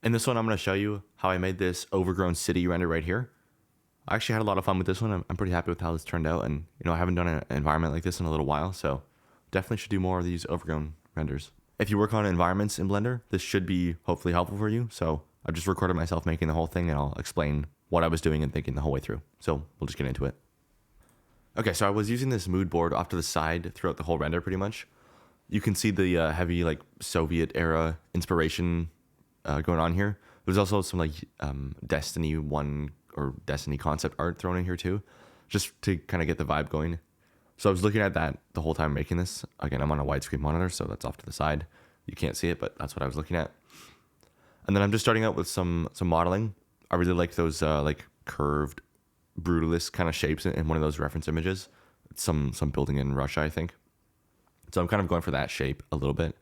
In this one, I'm going to show you how I made this overgrown city render right here. I actually had a lot of fun with this one. I'm pretty happy with how this turned out, and I haven't done an environment like this in a little while, so definitely should do more of these overgrown renders. If you work on environments in Blender, this should be hopefully helpful for you. So I've just recorded myself making the whole thing, and I'll explain what I was doing and thinking the whole way through. So we'll just get into it. Okay, so I was using this mood board off to the side throughout the whole render pretty much. You can see the heavy like Soviet era inspiration going on here. There's also some like Destiny 1 or Destiny concept art thrown in here too, just to kind of get the vibe going. So I was looking at that the whole time making this. Again, I'm on a widescreen monitor, so that's off to the side. You can't see it, but that's what I was looking at. And then I'm just starting out with some modeling. I really like those like curved, brutalist kind of shapes in one of those reference images. It's some building in Russia, I think. So I'm kind of going for that shape a little bit,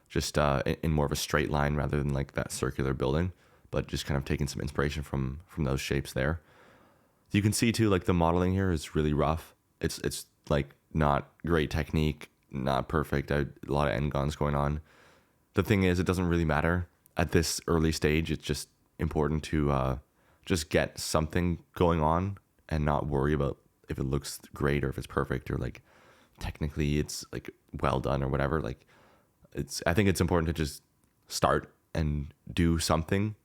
just in more of a straight line rather than like that circular building, but just kind of taking some inspiration from those shapes there. You can see too, like the modeling here is really rough. It's like not great technique, not perfect. A lot of n-gons going on. The thing is, it doesn't really matter at this early stage. It's just important to just get something going on and not worry about if it looks great or if it's perfect or like technically it's like well done or whatever. Like I think it's important to just start and do something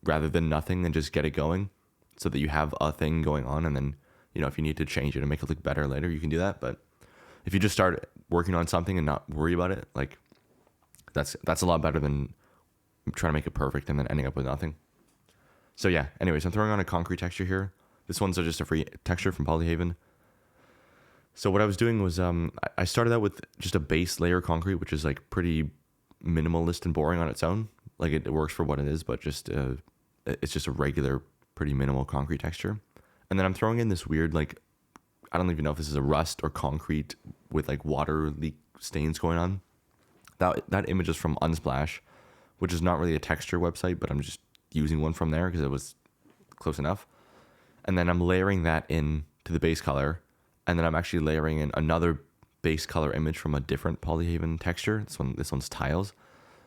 rather than nothing and just get it going so that you have a thing going on, and then if you need to change it and make it look better later, you can do that. But if you just start working on something and not worry about it, like that's a lot better than trying to make it perfect and then ending up with nothing. So yeah, anyways, I'm throwing on a concrete texture here. This one's just a free texture from Polyhaven. So what I was doing was I started out with just a base layer concrete, which is like pretty minimalist and boring on its own. Like it works for what it is, but just it's just a regular, pretty minimal concrete texture. And then I'm throwing in this weird, like, I don't even know if this is a rust or concrete with like water leak stains going on. That image is from Unsplash, which is not really a texture website, but I'm just using one from there because it was close enough. And then I'm layering that in to the base color. And then I'm actually layering in another base color image from a different Polyhaven texture. This one's tiles.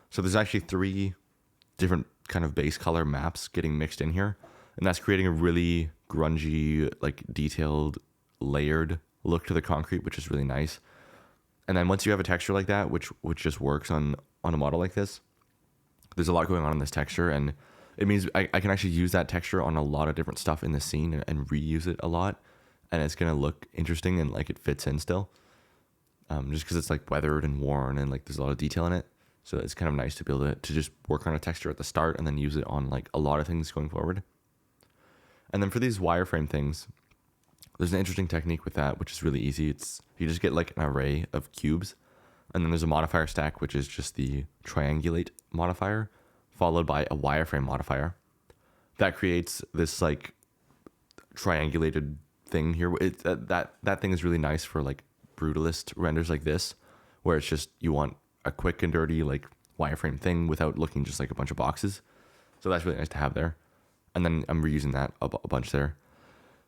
So there's actually 3 different kind of base color maps getting mixed in here. And that's creating a really grungy, like detailed, layered look to the concrete, which is really nice. And then once you have a texture like that, which just works on a model like this, there's a lot going on in this texture, and it means I can actually use that texture on a lot of different stuff in the scene and reuse it a lot, and it's gonna look interesting and like it fits in still, just because it's like weathered and worn and like there's a lot of detail in it. So it's kind of nice to be able to just work on a texture at the start and then use it on like a lot of things going forward. And then for these wireframe things, there's an interesting technique with that, which is really easy. You just get like an array of cubes, and then there's a modifier stack, which is just the triangulate modifier, followed by a wireframe modifier. That creates this like triangulated thing here. That thing is really nice for like brutalist renders like this, where it's just you want a quick and dirty like wireframe thing without looking just like a bunch of boxes. So that's really nice to have there. And then I'm reusing that a bunch there.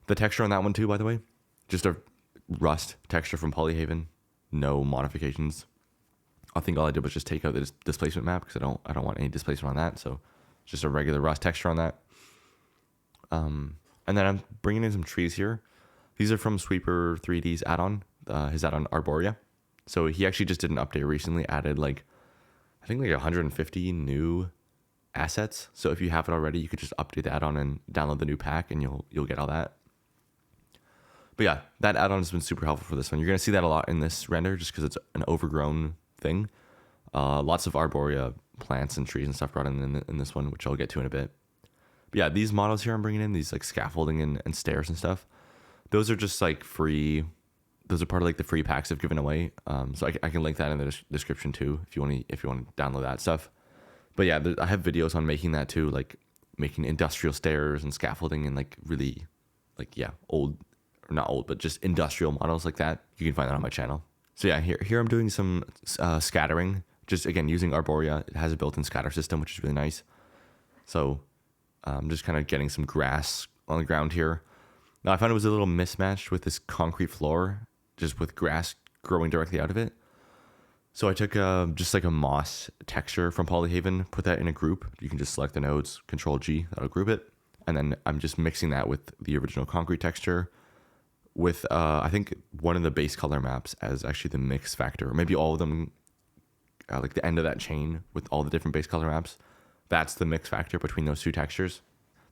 The texture on that one too, by the way, just a rust texture from Polyhaven, no modifications. I think all I did was just take out the displacement map because I don't want any displacement on that. So just a regular rust texture on that. And then I'm bringing in some trees here. These are from Sweeper 3D's Addon, his add-on Arborea. So he actually just did an update recently, added I think 150 new assets. So if you have it already, you could just update the add-on and download the new pack, and you'll get all that. But yeah, that add-on has been super helpful for this one. You're going to see that a lot in this render just because it's an overgrown thing. Lots of Arborea plants and trees and stuff brought in this one, which I'll get to in a bit. But yeah, these models here I'm bringing in, these like scaffolding and stairs and stuff, those are just like free. Those are part of like the free packs I've given away. So I can link that in the description too if you want to download that stuff. But yeah, I have videos on making that too, like making industrial stairs and scaffolding and like really like, yeah, old, or not old, but just industrial models like that. You can find that on my channel. So yeah, here I'm doing some scattering, just again, using Arborea. It has a built-in scatter system, which is really nice. So I'm just kind of getting some grass on the ground here. Now I found it was a little mismatched with this concrete floor, just with grass growing directly out of it. So I took just like a moss texture from Polyhaven, put that in a group. You can just select the nodes, Control G, that'll group it. And then I'm just mixing that with the original concrete texture with, I think, one of the base color maps as actually the mix factor, or maybe all of them, like the end of that chain with all the different base color maps. That's the mix factor between those two textures.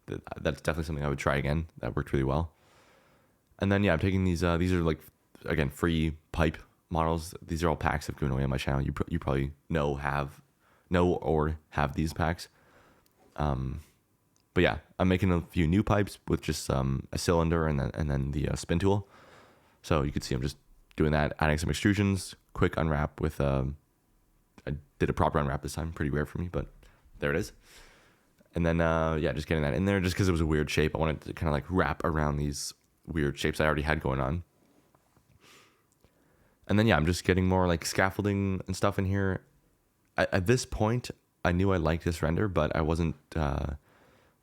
That's definitely something I would try again. That worked really well. And then, yeah, I'm taking these are like, again, free pipe models. These are all packs I've given away on my channel. You probably know or have these packs. But yeah, I'm making a few new pipes with just a cylinder and then the spin tool. So you can see I'm just doing that, adding some extrusions, quick unwrap with, I did a proper unwrap this time, pretty rare for me, but there it is. And then, yeah, just getting that in there just because it was a weird shape. I wanted to kind of like wrap around these weird shapes I already had going on. And then, yeah, I'm just getting more like scaffolding and stuff in here. At this point, I knew I liked this render, but I wasn't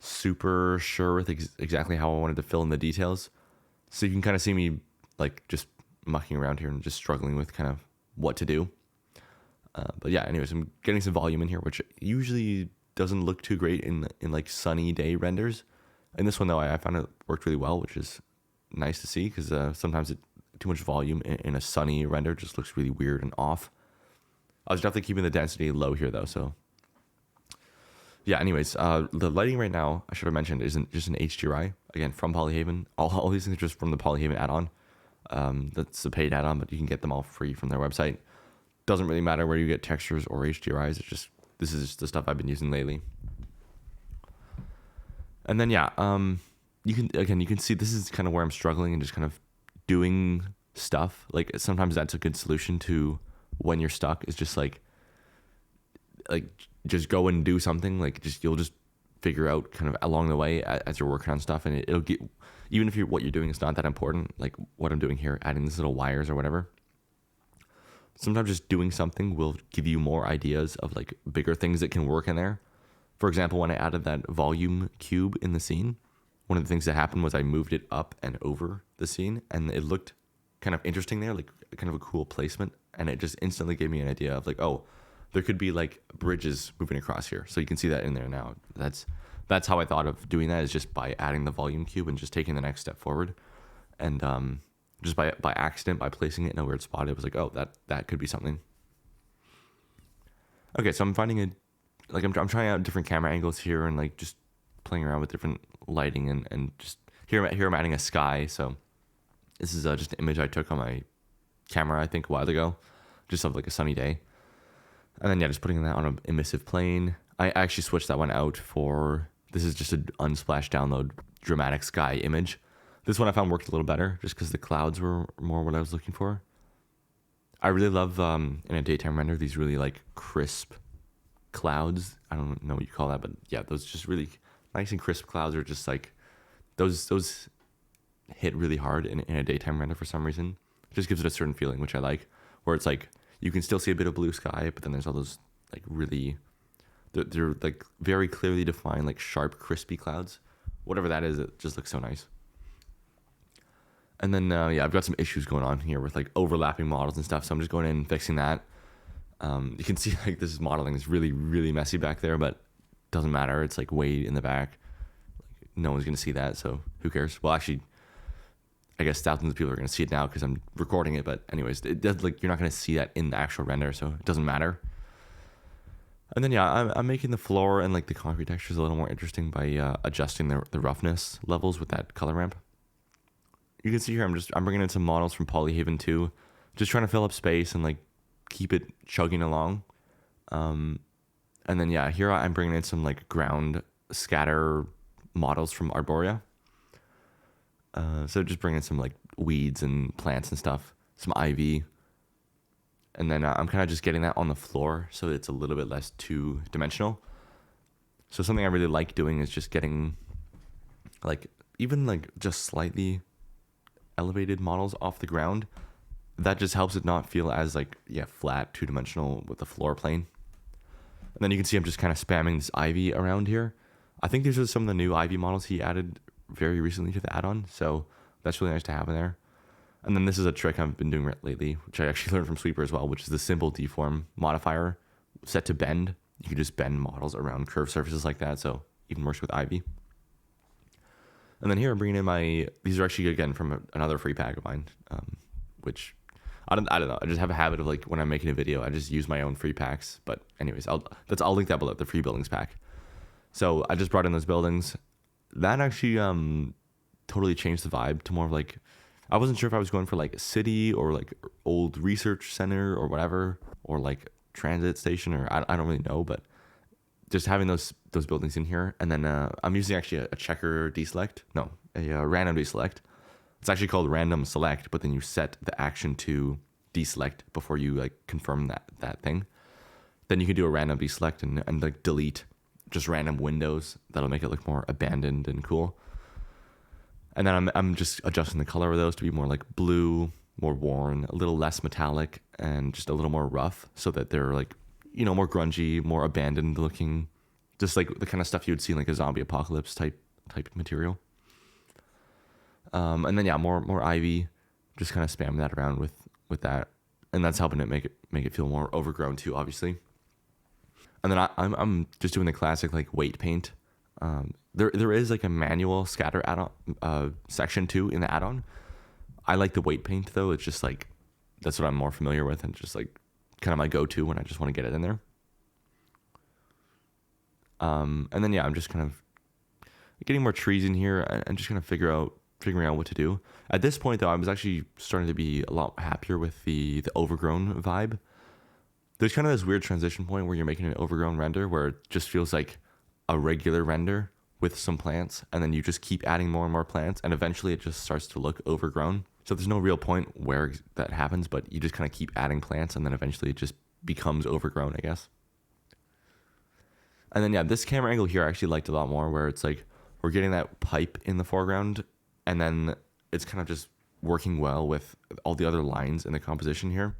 super sure with exactly how I wanted to fill in the details. So you can kind of see me like just mucking around here and just struggling with kind of what to do. But yeah, anyways, I'm getting some volume in here, which usually doesn't look too great in like sunny day renders. In this one, though, I found it worked really well, which is nice to see because sometimes too much volume in a sunny render just looks really weird and off. I was definitely keeping the density low here, though, so... Yeah, anyways, the lighting right now, I should have mentioned, isn't just an HDRI, again, from Polyhaven. All these things are just from the Polyhaven add-on. That's a paid add-on, but you can get them all free from their website. Doesn't really matter where you get textures or HDRIs, it's just, this is just the stuff I've been using lately. And then, yeah, you can see this is kind of where I'm struggling and just kind of doing stuff. Like, sometimes that's a good solution to when you're stuck, is just like just go and do something. Like you'll just figure out kind of along the way as you're working on stuff, and it'll get, even if what you're doing is not that important, like what I'm doing here, adding these little wires or whatever. Sometimes just doing something will give you more ideas of like bigger things that can work in there. For example, when I added that volume cube in the scene, one of the things that happened was I moved it up and over the scene, and it looked kind of interesting there, like kind of a cool placement, and it just instantly gave me an idea of like, oh, there could be like bridges moving across here. So you can see that in there now. That's how I thought of doing that, is just by adding the volume cube and just taking the next step forward. And just by accident, by placing it in a weird spot, it was like, oh, that could be something. Okay, so I'm finding I'm trying out different camera angles here and like just playing around with different lighting and just here I'm adding a sky. So this is just an image I took on my camera, I think, a while ago, just of like a sunny day. And then, yeah, just putting that on an emissive plane. I actually switched that one out for, this is just an unsplash download dramatic sky image. This one I found worked a little better just because the clouds were more what I was looking for. I really love, in a daytime render, these really like crisp clouds. I don't know what you call that, but yeah, those just really nice and crisp clouds are just like, those hit really hard in a daytime render for some reason. It just gives it a certain feeling, which I like, where it's like, you can still see a bit of blue sky, but then there's all those like really, they're like very clearly defined, like sharp, crispy clouds. Whatever that is, it just looks so nice. And then, yeah, I've got some issues going on here with like overlapping models and stuff. So I'm just going in and fixing that. You can see like this modeling is really, really messy back there, but doesn't matter. It's like way in the back. Like, no one's going to see that. So who cares? Well, actually, I guess thousands of people are going to see it now because I'm recording it. But anyways, it does, like, you're not going to see that in the actual render, so it doesn't matter. And then, yeah, I'm making the floor and like the concrete textures a little more interesting by adjusting the roughness levels with that color ramp. You can see here I'm bringing in some models from Polyhaven 2, just trying to fill up space and like keep it chugging along. And then, yeah, here I'm bringing in some like ground scatter models from Arborea. So just bringing in some like weeds and plants and stuff, some ivy. And then I'm kind of just getting that on the floor so it's a little bit less two-dimensional. So something I really like doing is just getting like even like just slightly elevated models off the ground. That just helps it not feel as like, yeah, flat, two-dimensional with the floor plane. And then you can see I'm just kind of spamming this ivy around here. I think these are some of the new ivy models he added very recently to the add-on, so that's really nice to have in there. And then this is a trick I've been doing lately, which I actually learned from Sweeper as well, which is the simple deform modifier set to bend. You can just bend models around curved surfaces like that, so even works with Ivy. And then here I'm bringing in these are actually, again, from another free pack of mine, which I don't know. I just have a habit of, like, when I'm making a video, I just use my own free packs. But anyways, I'll link that below, the free buildings pack. So I just brought in those buildings. That actually totally changed the vibe to more of like, I wasn't sure if I was going for like a city or like old research center or whatever, or like transit station, or I don't really know, but just having those buildings in here. And then I'm using actually a checker deselect, no, a random deselect. It's actually called random select, but then you set the action to deselect before you like confirm that thing. Then you can do a random deselect and like delete just random windows. That'll make it look more abandoned and cool. And then I'm just adjusting the color of those to be more like blue, more worn, a little less metallic, and just a little more rough, so that they're like, you know, more grungy, more abandoned looking, just like the kind of stuff you would see in like a zombie apocalypse type material. And then yeah, more Ivy, just kind of spam that around with that, and that's helping it make it feel more overgrown too, obviously. And then I'm just doing the classic like weight paint. There is like a manual scatter add-on section too in the add-on. I like the weight paint though. It's just like, that's what I'm more familiar with, and just like kind of my go-to when I just want to get it in there. And then yeah, I'm just kind of getting more trees in here and just kind of figuring out what to do. At this point though, I was actually starting to be a lot happier with the overgrown vibe. There's kind of this weird transition point where you're making an overgrown render where it just feels like a regular render with some plants, and then you just keep adding more and more plants, and eventually it just starts to look overgrown. So there's no real point where that happens, but you just kind of keep adding plants, and then eventually it just becomes overgrown, I guess. And then yeah, this camera angle here I actually liked a lot more, where it's like we're getting that pipe in the foreground, and then it's kind of just working well with all the other lines in the composition here.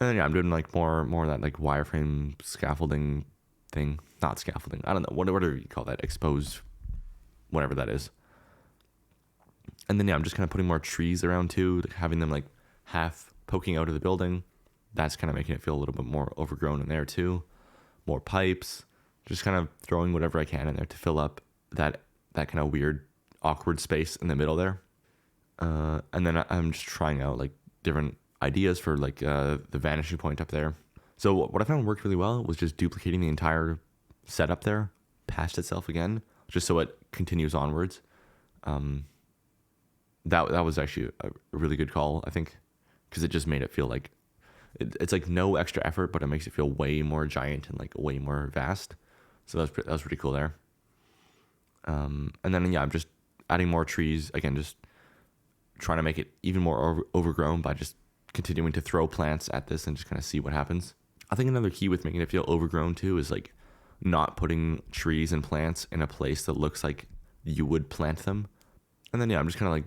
And then yeah, I'm doing like more of that like wireframe scaffolding thing. Not scaffolding, I don't know, whatever you call that, exposed, whatever that is. And then yeah, I'm just kind of putting more trees around too, having them like half poking out of the building. That's kind of making it feel a little bit more overgrown in there too. More pipes, just kind of throwing whatever I can in there to fill up that kind of weird, awkward space in the middle there. And then I'm just trying out like different ideas for like the vanishing point up there. So what I found worked really well was just duplicating the entire setup there past itself again, just so it continues onwards. That was actually a really good call, I think, because it just made it feel like it's like no extra effort, but it makes it feel way more giant and like way more vast. So that was pretty cool there. And then yeah, I'm just adding more trees again, just trying to make it even more overgrown by just continuing to throw plants at this and just kind of see what happens. I think another key with making it feel overgrown too is like not putting trees and plants in a place that looks like you would plant them. And then yeah, I'm just kind of like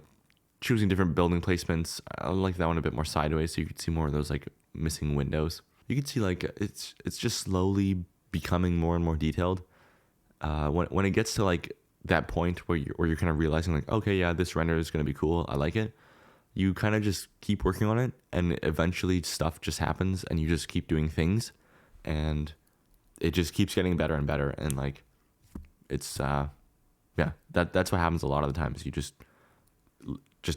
choosing different building placements. I like that one a bit more sideways, so you could see more of those like missing windows. You can see like it's just slowly becoming more and more detailed. When it gets to like that point where you're kind of realizing like, okay, yeah, this render is going to be cool, I like it, you kind of just keep working on it, and eventually stuff just happens, and you just keep doing things, and it just keeps getting better and better. And like it's yeah, that's what happens a lot of the times. You just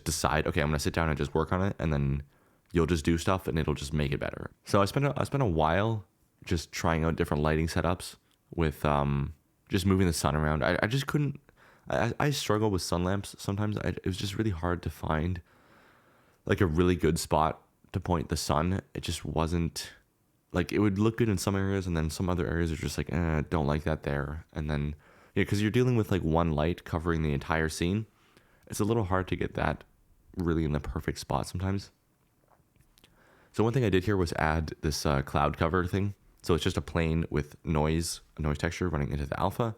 decide, okay, I'm gonna sit down and just work on it, and then you'll just do stuff and it'll just make it better. So I spent a while just trying out different lighting setups with just moving the sun around. I just couldn't. I struggle with sun lamps sometimes. It was just really hard to find like a really good spot to point the sun. It just wasn't like, it would look good in some areas, and then some other areas are just like, don't like that there. And then yeah, because you're dealing with like one light covering the entire scene, it's a little hard to get that really in the perfect spot sometimes. So one thing I did here was add this cloud cover thing. So it's just a plane with a noise texture running into the alpha.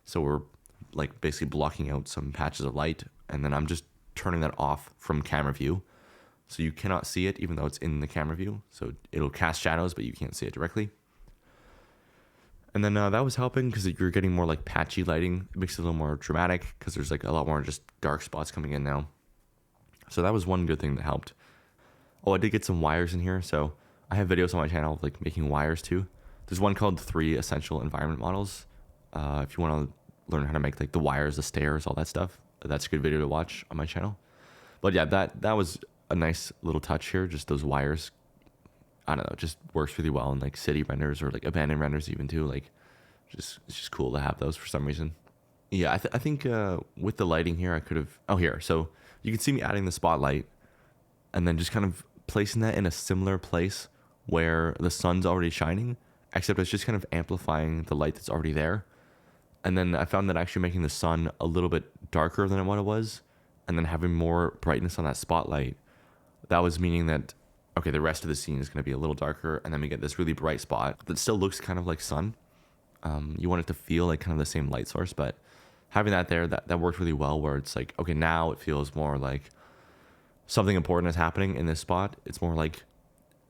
So we're like basically blocking out some patches of light, and then I'm just turning that off from camera view. So you cannot see it even though it's in the camera view. So it'll cast shadows, but you can't see it directly. And then that was helping because you're getting more like patchy lighting. It makes it a little more dramatic because there's like a lot more just dark spots coming in now. So that was one good thing that helped. Oh, I did get some wires in here. So I have videos on my channel of like making wires too. There's one called 3 Essential Environment Models. If you want to learn how to make like the wires, the stairs, all that stuff, that's a good video to watch on my channel. But yeah, that was a nice little touch here. Just those wires, I don't know, just works really well in like city renders or like abandoned renders even too. Like, it's just cool to have those for some reason. Yeah, I think with the lighting here, I could have. Oh, here. So you can see me adding the spotlight, and then just kind of placing that in a similar place where the sun's already shining, except it's just kind of amplifying the light that's already there. And then I found that actually making the sun a little bit darker than what it was, and then having more brightness on that spotlight, that was meaning that, okay, the rest of the scene is going to be a little darker, and then we get this really bright spot that still looks kind of like sun. You want it to feel like kind of the same light source, but having that there, that worked really well, where it's like, okay, now it feels more like something important is happening in this spot. It's more like,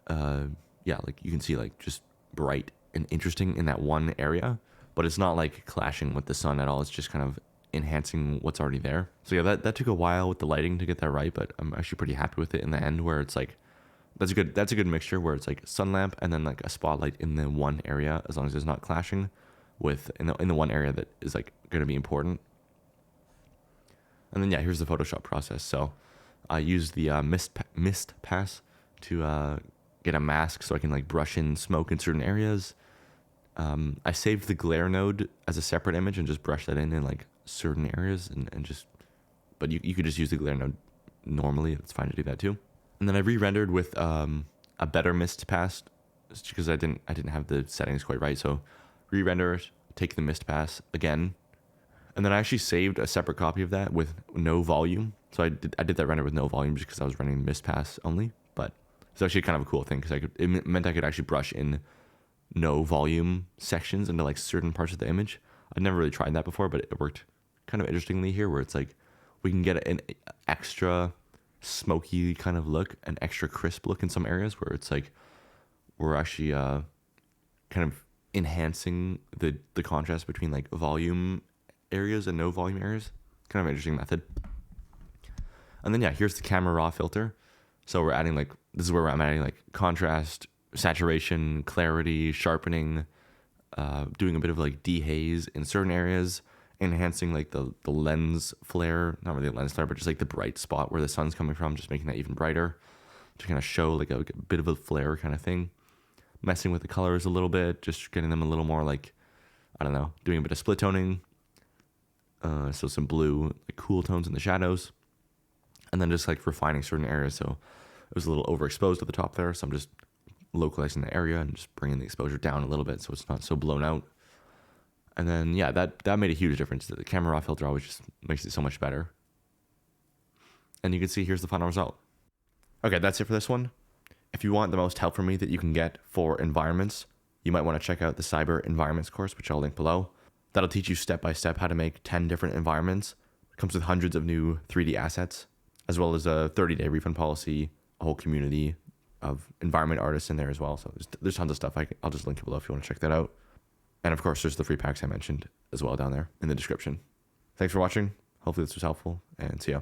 yeah, like you can see like just bright and interesting in that one area, but it's not like clashing with the sun at all. It's just kind of enhancing what's already there. So yeah, that took a while with the lighting to get that right, but I'm actually pretty happy with it in the end, where it's like, that's a good mixture where it's like sun lamp and then like a spotlight in the one area, as long as it's not clashing with in the one area that is like going to be important. And then yeah, here's the Photoshop process. So I use the mist pass to get a mask so I can like brush in smoke in certain areas. I saved the glare node as a separate image and just brush that in like certain areas and just, but you could just use the glare node normally. It's fine to do that too. And then I re-rendered with a better mist pass, just because I didn't have the settings quite right. So re-render, take the mist pass again, and then I actually saved a separate copy of that with no volume. So I did that render with no volume just because I was running mist pass only. But it's actually kind of a cool thing because it meant I could actually brush in no volume sections into like certain parts of the image. I'd never really tried that before, but it worked kind of interestingly here, where it's like we can get an extra smoky kind of look, an extra crisp look in some areas where it's like we're actually kind of enhancing the contrast between like volume areas and no volume areas. Kind of an interesting method. And then yeah, here's the camera raw filter. So we're adding like, this is where I'm adding like contrast, saturation, clarity, sharpening, doing a bit of like dehaze in certain areas, enhancing like the lens flare, not really a lens flare, but just like the bright spot where the sun's coming from, just making that even brighter to kind of show like a bit of a flare kind of thing. Messing with the colors a little bit, just getting them a little more like, I don't know, doing a bit of split toning. So some blue, like cool tones in the shadows. And then just like refining certain areas. So it was a little overexposed at the top there, so I'm just localizing the area and just bringing the exposure down a little bit so it's not so blown out. And then, yeah, that made a huge difference. The camera raw filter always just makes it so much better. And you can see here's the final result. Okay, that's it for this one. If you want the most help from me that you can get for environments, you might want to check out the Cyber Environments course, which I'll link below. That'll teach you step by step how to make 10 different environments. It comes with hundreds of new 3D assets, as well as a 30-day refund policy, a whole community of environment artists in there as well. So there's tons of stuff. I'll just link it below if you want to check that out. And of course, there's the free packs I mentioned as well down there in the description. Thanks for watching. Hopefully this was helpful, and see ya.